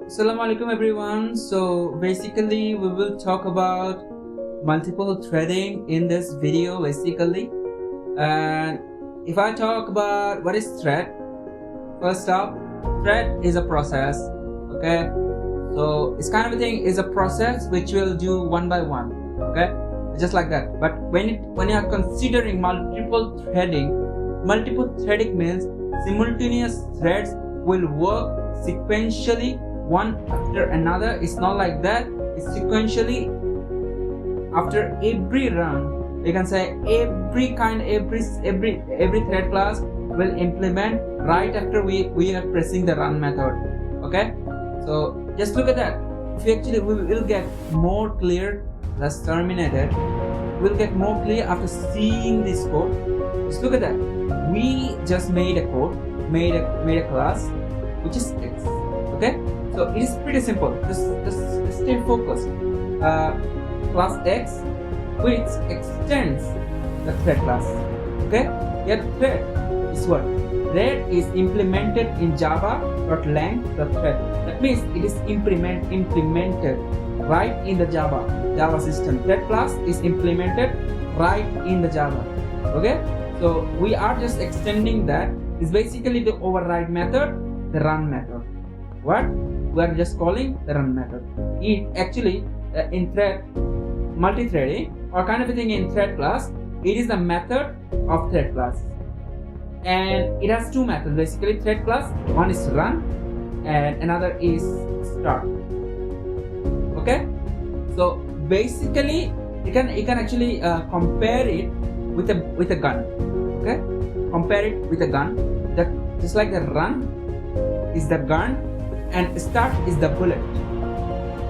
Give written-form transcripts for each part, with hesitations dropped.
Assalamu alaikum everyone. So basically we will talk about multiple threading in this video basically. And if I talk about what is thread, first up, thread is a process. Okay, so it's kind of a thing, is a process which will do one by one. Okay, just like that. But when you are considering multiple threading means simultaneous threads will work sequentially one after another. It's not like that, it's sequentially. After every run, you can say every thread class will implement right after we are pressing the run method. Okay, so just look at that. If you actually, we will get more clear. Let's terminate it. We'll get more clear after seeing this code. Just look at that. We just made a code, made a class which is X. Okay, so it is pretty simple. Just stay focused. Class X which extends the thread class. Okay, yet thread is what? Thread is implemented in Java.lang the thread. That means it is implemented right in the Java system. Thread class is implemented right in the Java. Okay, so we are just extending that. It's basically the override method, the run method. What we are just calling the run method. It actually in thread multi-threading or kind of a thing in thread class, it is the method of thread class, and it has two methods basically. Thread class, one is run and another is start. Okay, so basically you can actually compare it with a gun. Okay, compare it with a gun. That just like the run is the gun and start is the bullet.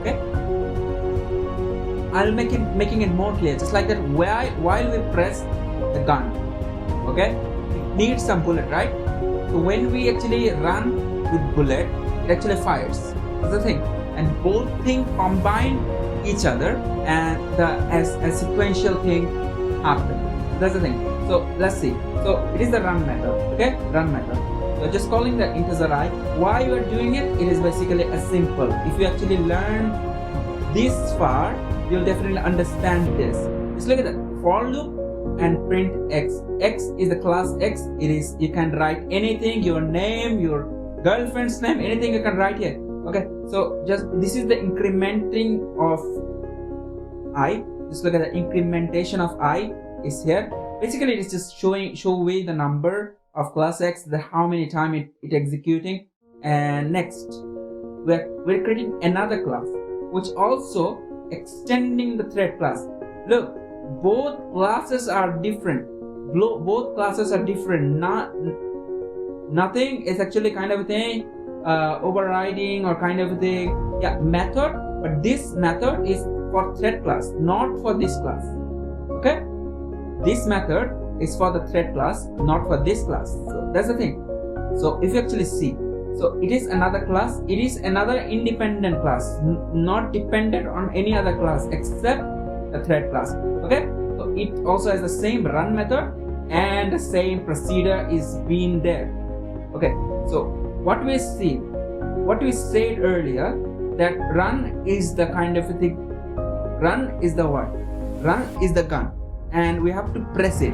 Okay, I'll making it more clear. Just like that, while we press the gun, okay, it needs some bullet, right? So when we actually run with bullet, it actually fires. That's the thing, and both things combine each other, and as a sequential thing happen. That's the thing. So let's see. So it is the run method. Okay, run method. So just calling the integer I. Why you are doing it? It is basically as simple. If you actually learn this far, you'll definitely understand this. Just look at that. For loop and print X. X is the class X. It is, you can write anything, your name, your girlfriend's name, anything you can write here. Okay, so just this is the incrementing of I. Just look at the incrementation of I is here. Basically it is just show away the number of class X, the how many time it executing. And next we're creating another class which also extending the thread class. Look, both classes are different. Both classes are different. Nothing is actually kind of a thing overriding or kind of a thing. Yeah, method, but this method is for thread class, not for this class. Okay, this method is for the thread class, not for this class. So that's the thing. So if you actually see, so it is another class. It is another independent class, not dependent on any other class except the thread class. Okay, so it also has the same run method and the same procedure is being there. Okay, so what we said earlier, that run is the kind of a thing. Run is the what? Run is the gun, and we have to press it.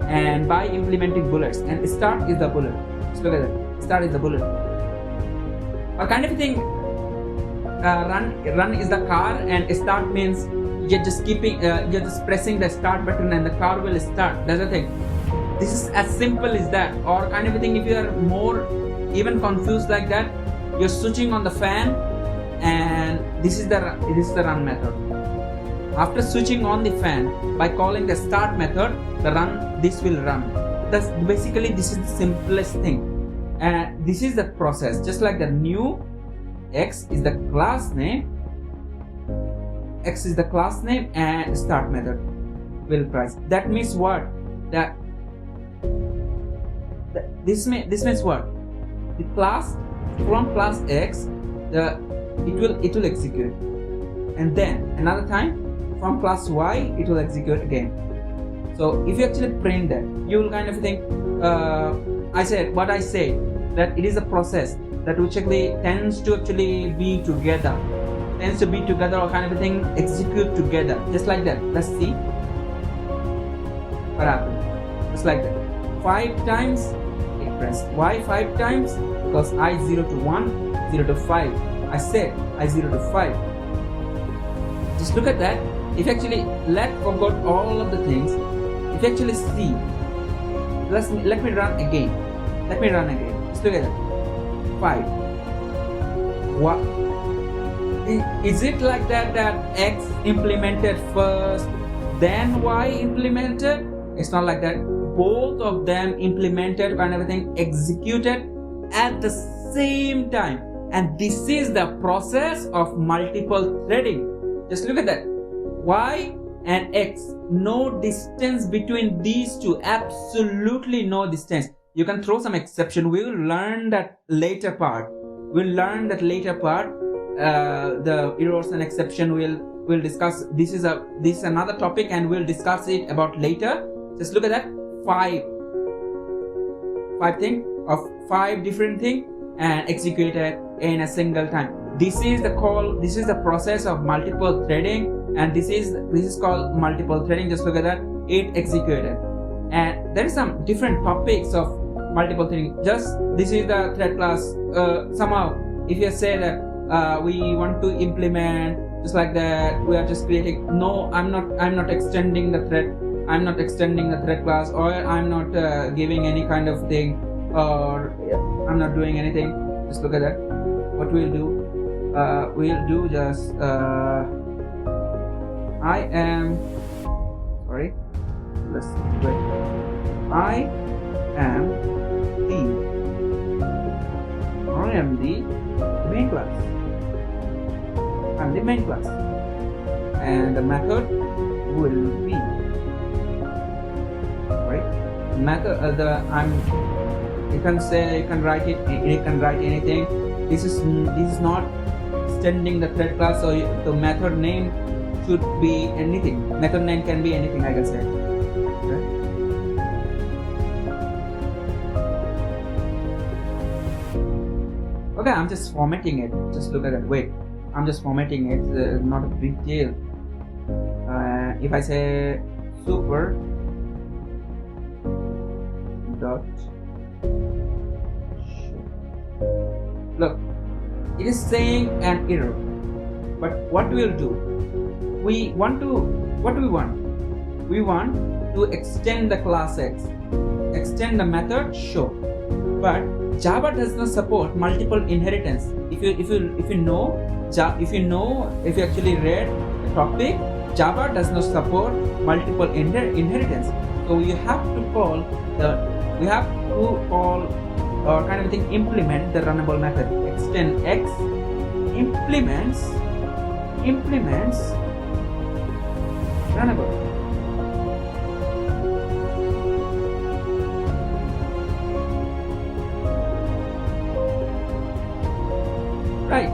And by implementing bullets, and start is the bullet. Just look at that. Start is the bullet. Or kind of a thing. Run is the car, and start means you're just pressing the start button and the car will start. That's the thing. This is as simple as that. Or kind of a thing, if you are more even confused like that, you're switching on the fan, and this is the run method. After switching on the fan, by calling the start method, this will run. That's basically, this is the simplest thing, and this is the process. Just like the new X is the class name, and start method will price. That means what? This means what? The class from class X, it will execute, and then another time from class Y it will execute again. So if you actually print that, you will kind of think, I said that it is a process. that which actually tends to actually be together, or kind of a thing, execute together, just like that. Let's see what happens. Just like that. 5 times it pressed. Why 5 times? Because I 0 to 1, 0 to 5. I said I 0 to 5. Just look at that. If you actually forgot all of the things, if you actually see, let me run again. Just look at that. 5. What? Is it like that X implemented first, then Y implemented? It's not like that. Both of them implemented and everything executed at the same time. And this is the process of multiple threading. Just look at that. Y and X. No distance between these two. Absolutely no distance. You can throw some exception. We will learn that later part. The errors and exception we'll discuss. This is another topic and we'll discuss it about later. Just look at that. 5 different things and executed in a single time. This is the process of multiple threading, and this is called multiple threading. Just look at that. It executed. And there is some different topics of multiple threading. Just this is the thread class. Somehow if you say that we want to implement just like that, we are just creating. No, I'm not extending the thread. I'm not extending the thread class, or I'm not giving any kind of thing, or I'm not doing anything. Just look at that. What we'll do just I am the main class. I'm the main class, and the method will be method. You can write it. You can write anything. This is not extending the thread class, so the method name should be anything. Method name can be anything, I can say. Okay, I'm just formatting it. Just look at it. Wait, I'm just formatting it. Not a big deal. If I say super dot show. Look, it is saying an error, but what we'll do, we want to extend the class X, extend the method show, but Java does not support multiple inheritance. If you actually read the topic, Java does not support multiple inheritance. So we have to call kind of thing, implement the runnable method. Extend X implements runnable. Right.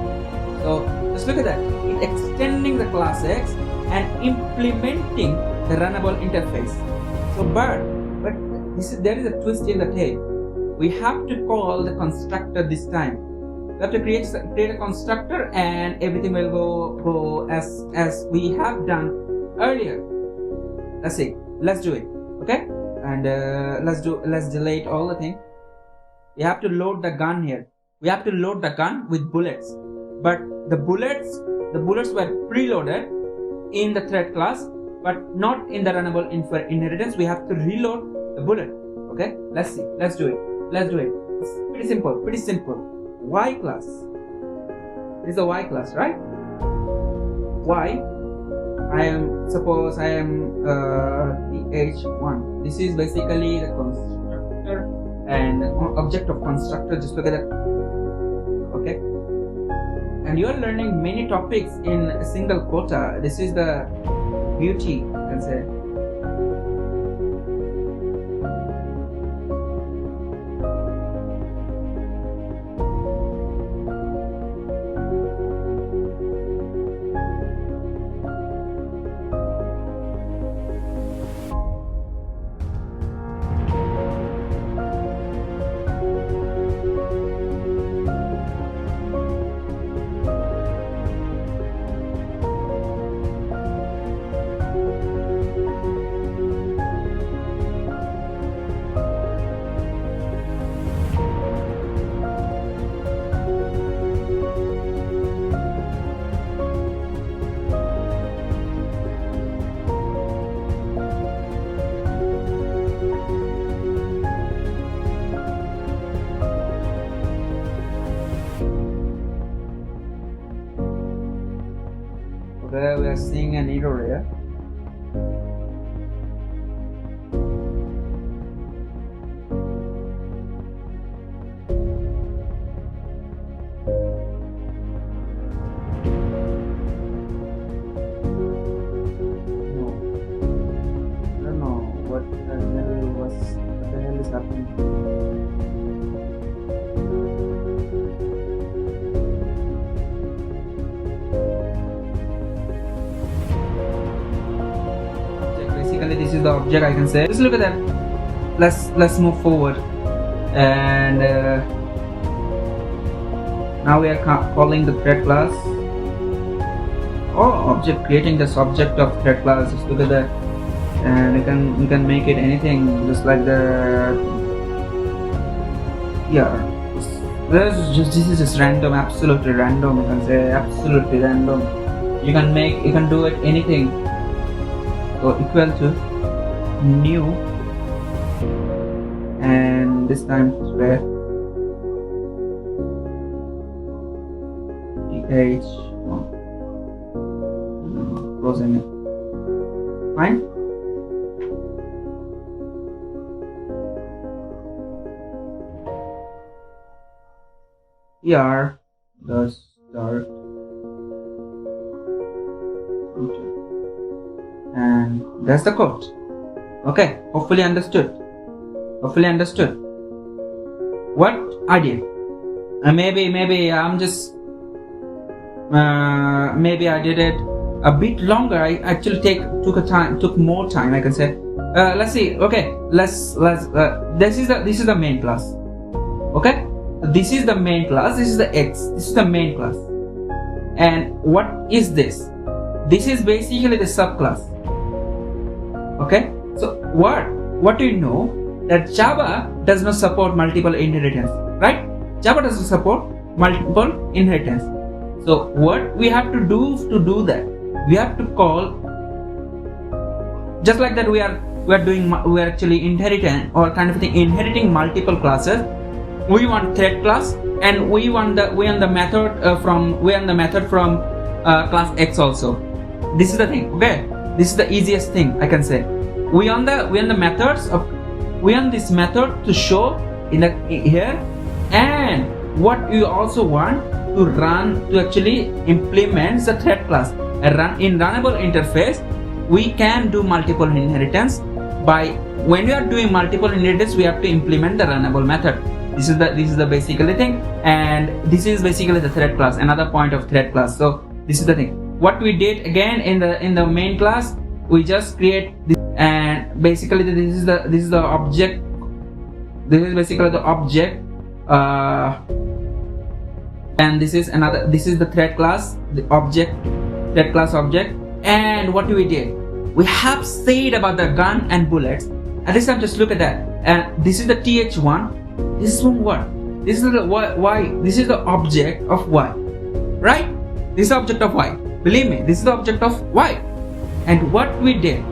So just look at that. It extending the class X and implementing the runnable interface. So but there is a twist in the tail. We have to call the constructor this time. We have to create a constructor, and everything will go as we have done earlier. Let's see. Let's do it. Okay? And let's delete all the things. We have to load the gun here. We have to load the gun with bullets. But the bullets were preloaded in the thread class, but not in the runnable inheritance. We have to reload the bullet. Okay? Let's see. Let's do it. It's pretty simple. Y class. This is a Y class, right? Y. Suppose I am th1. This is basically the constructor and object of constructor. Just look at that. Okay? And you are learning many topics in a single quota. This is the beauty, you can say. seeing an error here. What the hell is happening? Basically, this is the object, I can say. Just look at that. Let's move forward, and now we are calling the thread class. Object, creating this object of thread class. Just look at that. And you can make it anything, just like the this is just random, absolutely random. You can say absolutely random. You can do it anything. So equal to new, and this time thread th closing it. Fine. Here the start and that's the code. Okay, hopefully understood. What I did, maybe I'm just maybe I did it a bit longer. I actually took more time, I can say. Let's see. Okay, let's this is the main class. Okay, this is the main class. This is the X. This is the main class. And what is this? This is basically the subclass. Okay, so what do you know? That Java does not support multiple inheritance, right? Java doesn't support multiple inheritance. So what we have to do that, we have to call, just like that we are actually inheriting multiple classes. We want thread class, and we want the method from class X also. This is the thing. Okay, this is the easiest thing I can say. We want this method to show here, and what you also want to run to actually implement the thread class. In runnable interface, we can do multiple inheritance. When we are doing multiple inheritance, we have to implement the runnable method. This is the basically thing, and this is basically the thread class, another point of thread class. So this is the thing. What we did again in the main class, we just create this, and basically this is the object. This is basically the object, and this is the thread class, the object, thread class object. And what we did, we have said about the gun and bullets. At this time, just look at that. And this is the th1. This is from what? This is the y. This is the object of y, right? This is the object of y. Believe me, this is the object of y. And what we did,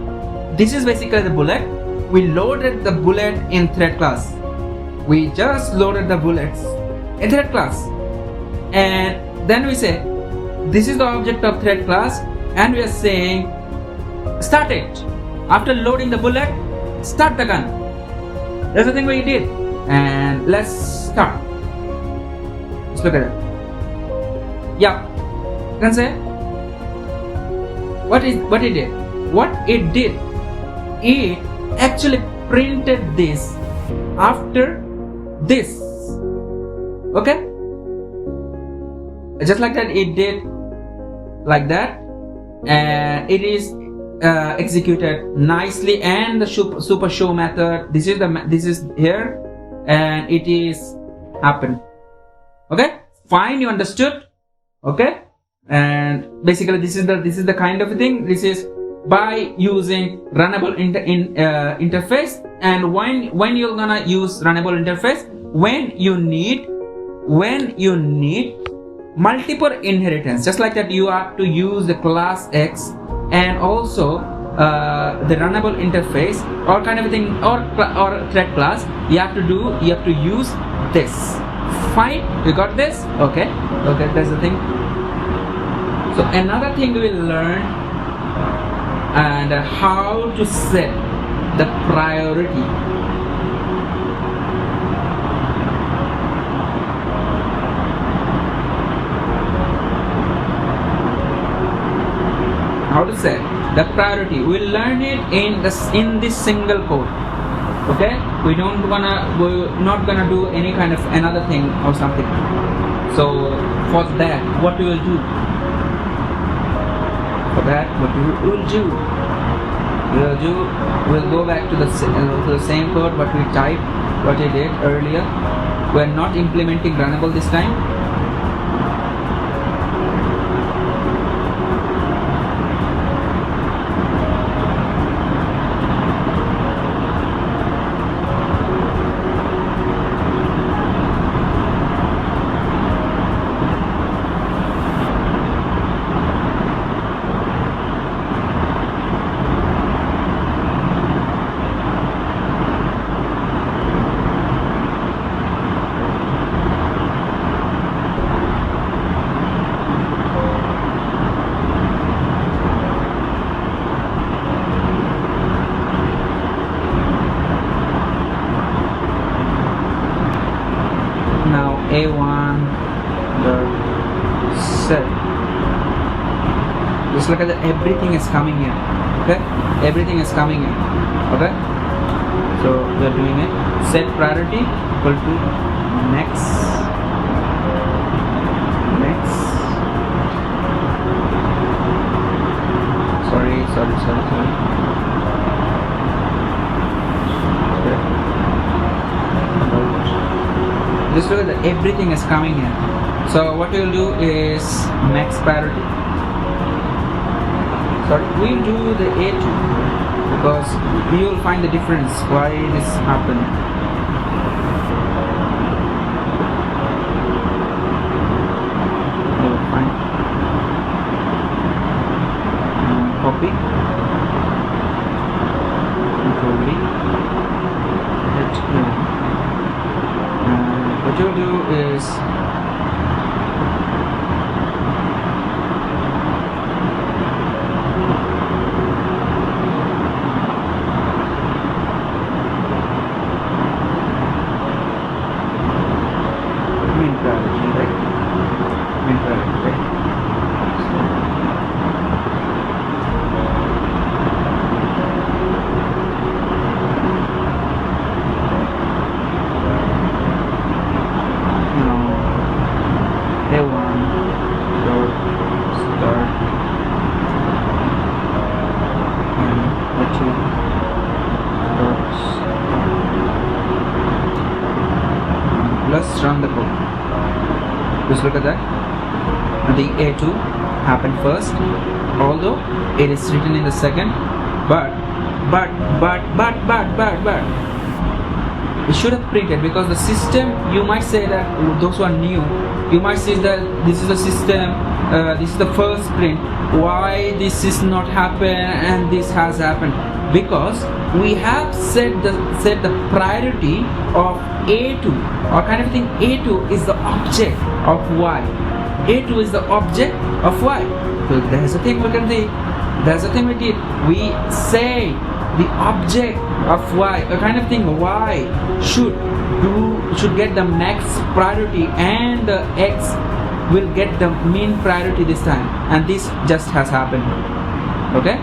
this is basically the bullet. We loaded the bullet in thread class. We just loaded the bullets in thread class, and then we say this is the object of thread class, and we are saying start it. After loading the bullet, start the gun. That's the thing we did. And let's start. Let's look at it. Yeah, you can say what it did. What it did, it actually printed this after this. Okay, just like that, it did like that, and it is executed nicely. And the super show method, this is here, and it is happened. Okay, fine, you understood. Okay, and basically this is the kind of thing. This is by using runnable interface. And when you're gonna use runnable interface, when you need multiple inheritance, just like that, you have to use the class X, and also the runnable interface or kind of thing, or thread class. You have to use this. Fine, you got this? Okay, that's the thing. So another thing we will learn and how to set the priority. How to set the priority. We'll learn it in this single code. Okay, we're not gonna do any kind of another thing or something. So for that, what we will do? For that, what we will do? We'll go back to the same code what we typed, what we did earlier. We're not implementing runnable this time. A1 set. Just look at that, everything is coming in. Okay, everything is coming in. Okay, so we are doing it. Set priority equal to next. Sorry. Just look at that, everything is coming in. So what we'll do is max priority. Sorry, we'll do the A2 because you will find the difference why this happened. You will find copy, Control V, hit here. What you'll do is main priority, right? Let's run the code. Just look at that. The A2 happened first, although it is written in the second. But it should have printed because the system. You might say that those who are new, you might say that this is the system. This is the first print. Why this is not happened and this has happened? Because we have set the priority of A2 or kind of thing. A2 is the object of Y. A2 is the object of Y. So there's a thing we can do. There's a thing we did. We say the object of Y, a kind of thing. Y should get the max priority and the X will get the min priority this time, and this just has happened. Okay.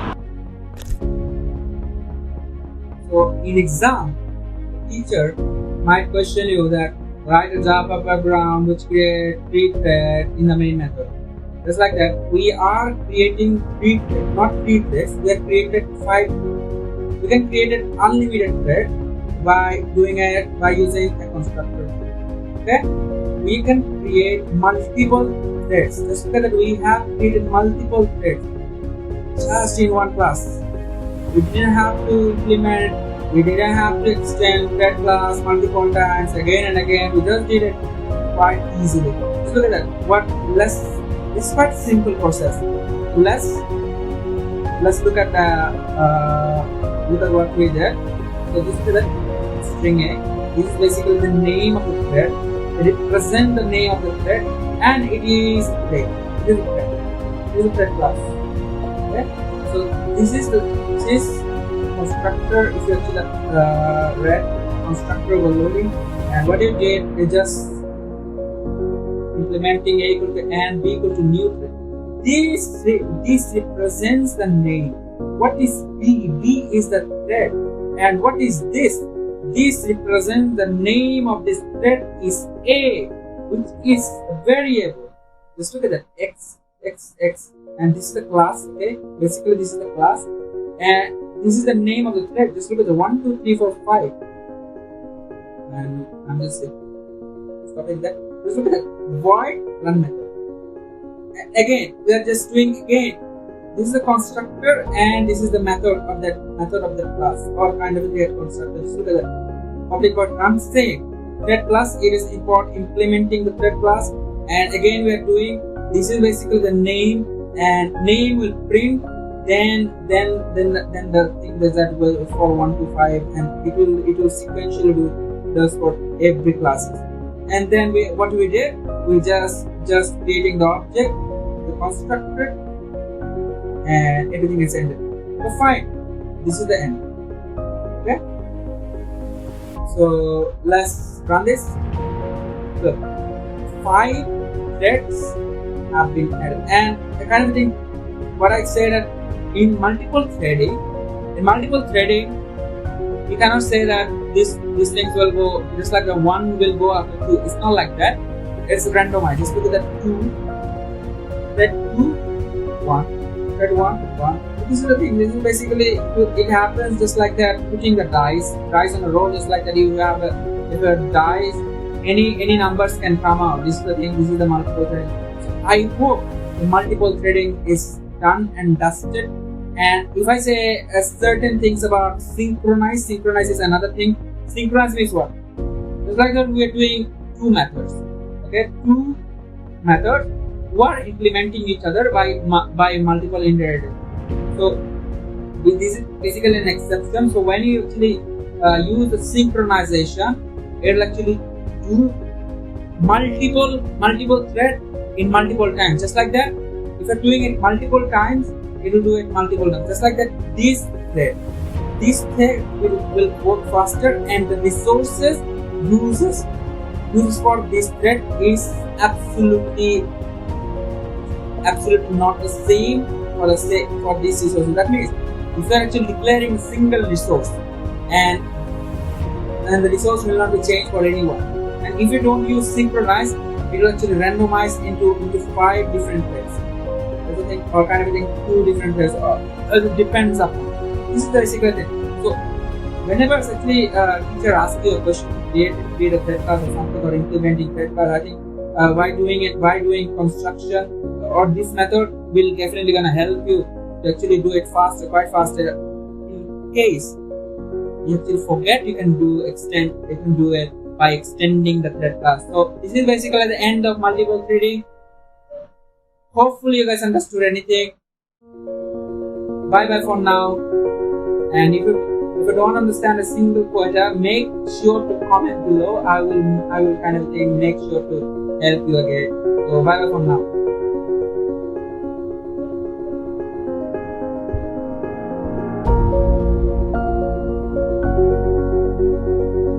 So in exam, the teacher might question you that write a Java program which create 3 threads in the main method. Just like that, we are creating 3 threads, not 3 threads. We have created 5. We can create an unlimited thread by doing it by using a constructor. Okay, we can create multiple threads. Just look at that, we have created multiple threads just in one class. We didn't have to implement, we didn't have to extend thread class multiple times again and again. We just did it quite easily. Just look at that. It's quite simple process. Let's look at what we did. So this is the string A. This is basically the name of the thread. It represents the name of the thread, and it is thread. It is a thread class. Okay. So this is constructor. If you actually read constructor overloading, and what you get is just implementing A equal to and B equal to new thread. This represents the name. What is B? B is the thread. And what is this? This represents the name of this thread is A, which is a variable. Just look at that, x, and this is the class. Okay, basically this is the class, and this is the name of the thread. Just look at the 1, 2, 3, 4, 5, and I'm just stopping that. Just look at that void run method. Again, we are just doing again. This is the constructor, and this is the method of that class, or kind of a thread constructor. Just look at that public void run same thread class. It is implementing the thread class, and again we are doing. This is basically the name, and name will print. Then the thing that will for 1 to 5, and it will sequentially do this for every classes. And then what we did, we just creating the object, the constructor, and everything is ended. So fine, this is the end. Okay, so let's run this. Look, 5 threads have been added, and the kind of thing what I said that in multiple threading, you cannot say that these things will go just like the 1 will go after 2. It's not like that. It's randomized. Just look at that 2, thread 2, 1, thread 1, 1. This is the thing. This is basically it happens just like that. Putting the dice on a roll, just like that. You have if a dice, any numbers can come out. This is the thing. This is the multiple threading. So I hope the multiple threading is done and dusted. And if I say certain things about synchronize is another thing. Synchronize means what? Just like that we are doing 2 methods. Okay, 2 methods who are implementing each other by multiple iterations. So this is basically an exception. So when you actually use the synchronization, it will actually do multiple thread in multiple times. Just like that, if you're doing it multiple times, it will do it multiple times. Just like that, this thread will work faster, and the resources uses for this thread is absolutely not the same for this resource. That means if you are actually declaring a single resource, and the resource will not be changed for anyone. And if you don't use synchronize, it will actually randomize into 5 different threads. Or kind of thing, 2 different threads, or it depends upon. This is the basic thing. So whenever actually teacher asks you a question to create a thread class or something, or implementing thread class, I think by doing construction or this method will definitely gonna help you to actually do it quite faster. In case you actually forget, you can do it by extending the thread class. So this is basically the end of multiple threading. Hopefully you guys understood anything. Bye for now. And if you don't understand a single quota, make sure to comment below. I will kind of thing make sure to help you again. So bye for now.